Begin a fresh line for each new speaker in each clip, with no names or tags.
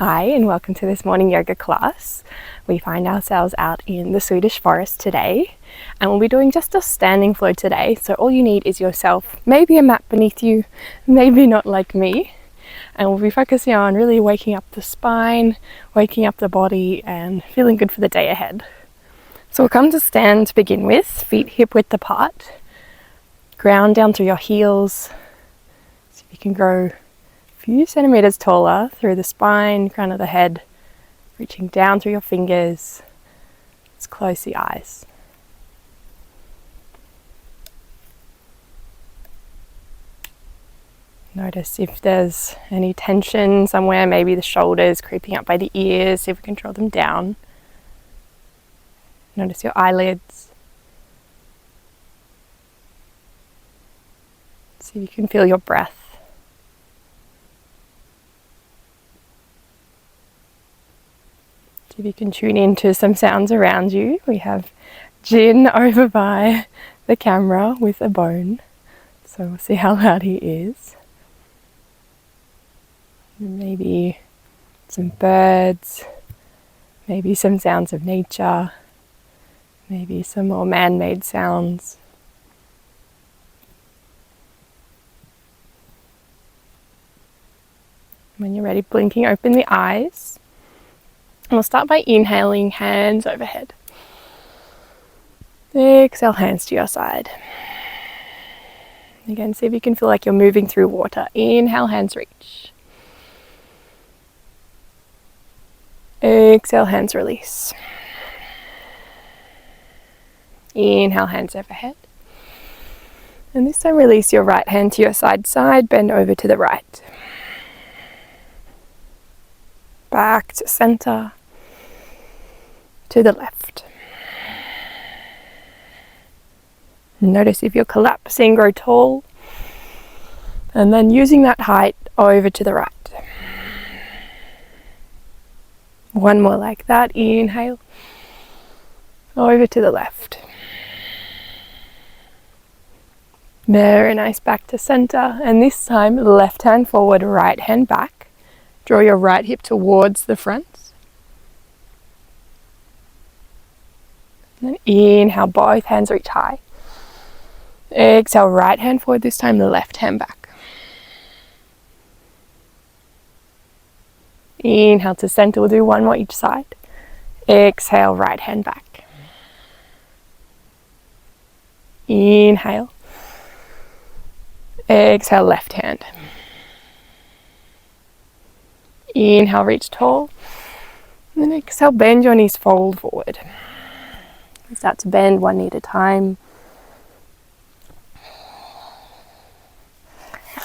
Hi and welcome to this morning yoga class. We find ourselves out in the Swedish forest today and we'll be doing just a standing flow today. So all you need is yourself, maybe a mat beneath you, maybe not like me. And we'll be focusing on really waking up the spine, waking up the body and feeling good for the day ahead. So we'll come to stand to begin with, feet hip width apart, ground down through your heels. See if you can grow few centimeters taller through the spine, crown of the head, reaching down through your fingers. Let's close the eyes. Notice if there's any tension somewhere, maybe the shoulders creeping up by the ears, see if we can draw them down. Notice your eyelids. See if you can feel your breath. See if you can tune into some sounds around you. We have Jin over by the camera with a bone, so we'll see how loud he is. Maybe some birds, maybe some sounds of nature, maybe some more man-made sounds. When you're ready, blinking open the eyes. And we'll start by inhaling, hands overhead. Exhale, hands to your side. Again, see if you can feel like you're moving through water. Inhale, hands reach. Exhale, hands release. Inhale, hands overhead. And this time release your right hand to your side, bend over to the right. Back to center. To the left. Notice if you're collapsing, grow tall. And then using that height over to the right. One more like that. Inhale. Over to the left. Very nice. Back to center. And this time, left hand forward, right hand back. Draw your right hip towards the front. And then inhale, both hands reach high. Exhale, right hand forward, this time left hand back. Inhale to center, we'll do one more each side. Exhale, right hand back. Inhale. Exhale, left hand. Inhale, reach tall. And then exhale, bend your knees, fold forward. Start to bend one knee at a time.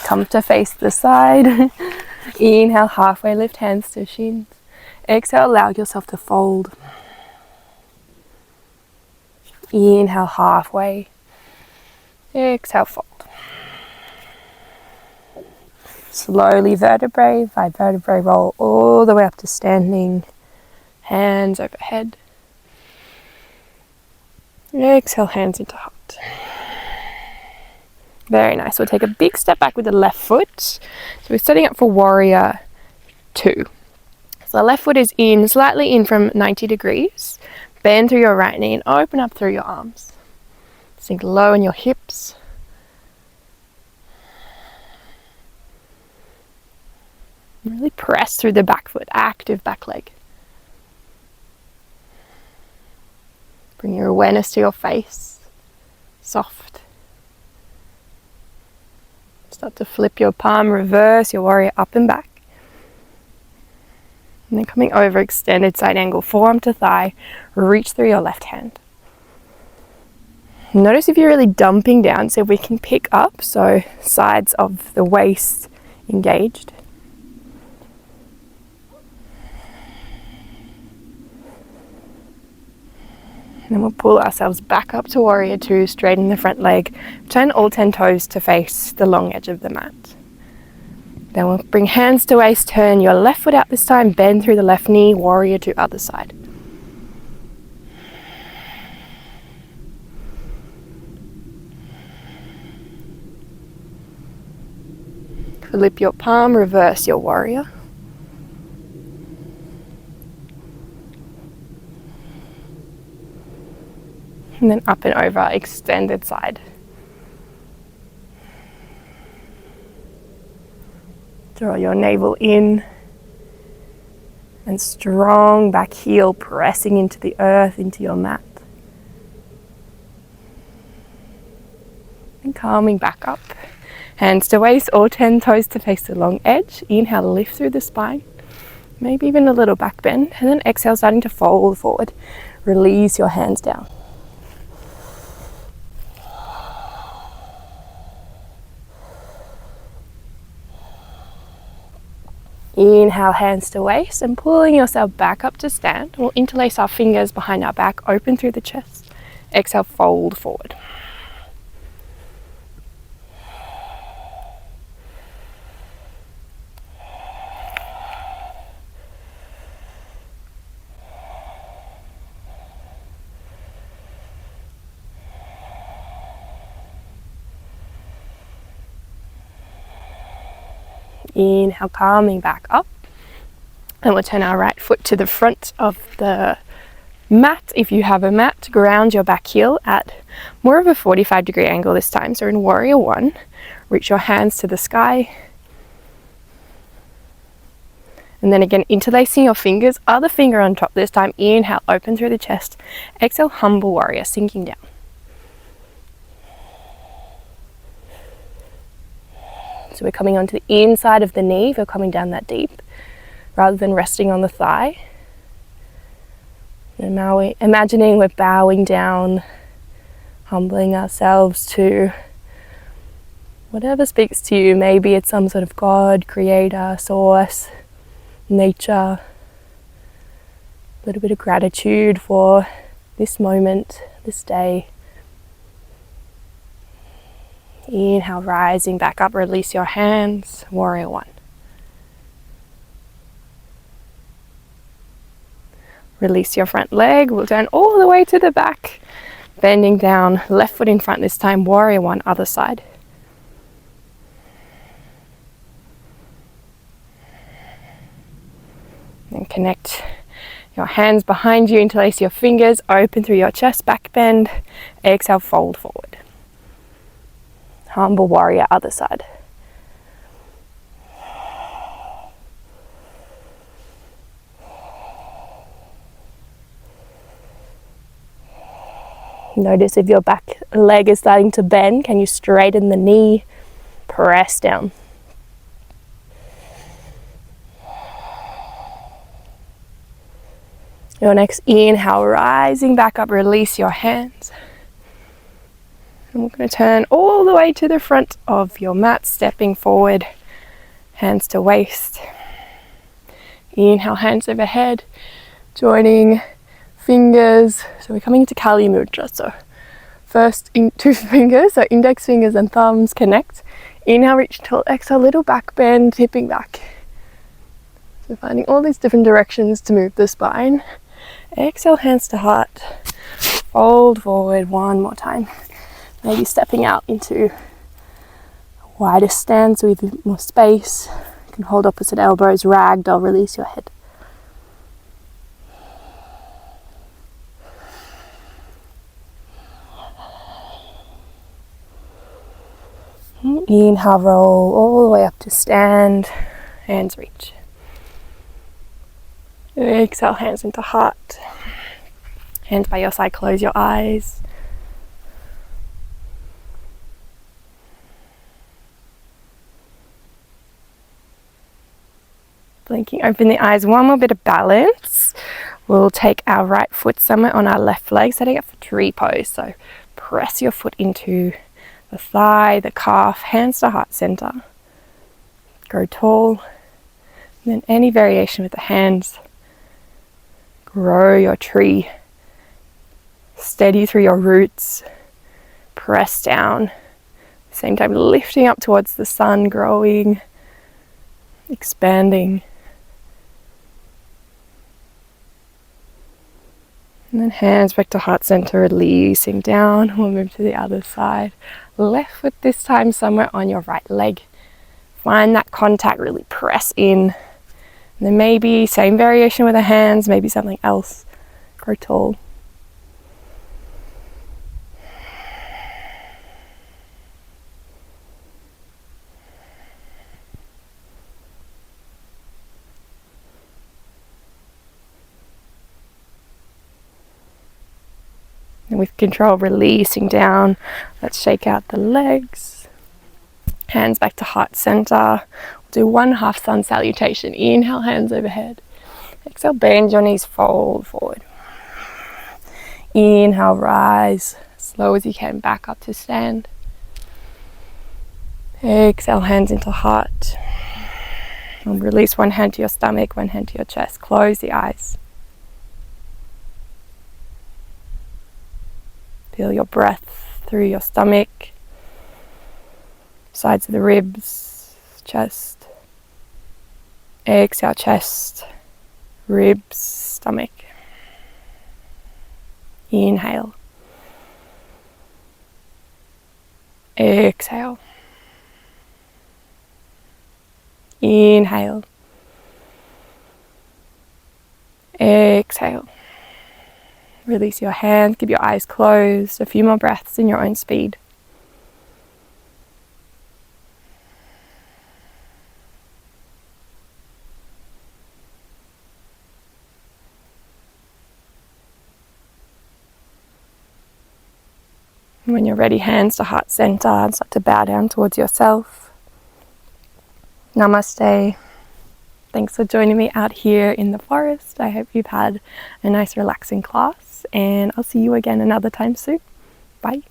Come to face the side. Inhale, halfway lift, hands to shins. Exhale, allow yourself to fold. Inhale, halfway. Exhale, fold. Slowly vertebrae by vertebrae roll all the way up to standing. Hands overhead. Exhale, hands into heart. Very nice. We'll take a big step back with the left foot. So we're setting up for warrior 2. So the left foot is in, slightly in from 90 degrees. Bend through your right knee and open up through your arms. Sink low in your hips. Really press through the back foot, active back leg. Bring your awareness to your face, soft. Start to flip your palm, reverse your warrior up and back. And then coming over, extended side angle, forearm to thigh, reach through your left hand. Notice if you're really dumping down, so if we can pick up, so sides of the waist engaged. And then we'll pull ourselves back up to warrior 2, straighten the front leg, turn all 10 toes to face the long edge of the mat. Then we'll bring hands to waist, turn your left foot out this time, bend through the left knee, warrior 2, other side. Flip your palm, reverse your warrior. And then up and over, extended side. Draw your navel in. And strong back heel pressing into the earth, into your mat. And calming back up. Hands to waist or 10 toes to face the long edge. Inhale, lift through the spine. Maybe even a little back bend. And then exhale, starting to fold forward. Release your hands down. Inhale, hands to waist and pulling yourself back up to stand. We'll interlace our fingers behind our back, open through the chest. Exhale, fold forward. Inhale, calming back up. And we'll turn our right foot to the front of the mat. If you have a mat, ground your back heel at more of a 45-degree angle this time. So in Warrior One, reach your hands to the sky. And then again, interlacing your fingers, other finger on top this time. Inhale, open through the chest. Exhale, Humble Warrior, sinking down. So we're coming onto the inside of the knee if you're coming down that deep, rather than resting on the thigh. And now we're imagining we're bowing down, humbling ourselves to whatever speaks to you. Maybe it's some sort of God, creator, source, nature. A little bit of gratitude for this moment, this day. Inhale, rising back up, release your hands, Warrior One. Release your front leg, we'll turn all the way to the back, bending down, left foot in front this time, Warrior One, other side. And connect your hands behind you, interlace your fingers, open through your chest, back bend, exhale, fold forward. Humble Warrior, other side. Notice if your back leg is starting to bend, can you straighten the knee, press down. Your next inhale, rising back up, release your hands. And we're going to turn all the way to the front of your mat, stepping forward, hands to waist. Inhale, hands overhead, joining fingers. So we're coming into Kali Mudra. So first in 2 fingers, so index fingers and thumbs connect. Inhale, reach tall, exhale, little back bend, tipping back. So finding all these different directions to move the spine. Exhale, hands to heart. Fold forward one more time. Maybe stepping out into a wider stance with more space. You can hold opposite elbows, ragdoll, release your head. Inhale, roll all the way up to stand, hands reach. Exhale, hands into heart. Hands by your side, close your eyes. Blinking open the eyes, one more bit of balance. We'll take our right foot somewhere on our left leg, setting up for tree pose. So press your foot into the thigh, the calf, hands to heart center. Grow tall. And then any variation with the hands. Grow your tree. Steady through your roots. Press down. Same time lifting up towards the sun, growing, expanding. And then hands back to heart center, releasing down. We'll move to the other side. Left foot this time somewhere on your right leg. Find that contact, really press in. And then maybe same variation with the hands, maybe something else. Grow tall. And with control, releasing down. Let's shake out the legs. Hands back to heart center. Do one half sun salutation. Inhale, hands overhead. Exhale, bend your knees, fold forward. Inhale, rise. Slow as you can, back up to stand. Exhale, hands into heart. And release one hand to your stomach, one hand to your chest. Close the eyes. Feel your breath through your stomach, sides of the ribs, chest. Exhale, chest, ribs, stomach. Inhale. Exhale. Inhale. Exhale. Release your hands, keep your eyes closed. A few more breaths in your own speed. When you're ready, hands to heart center and start to bow down towards yourself. Namaste. Thanks for joining me out here in the forest. I hope you've had a nice relaxing class, and I'll see you again another time soon. Bye.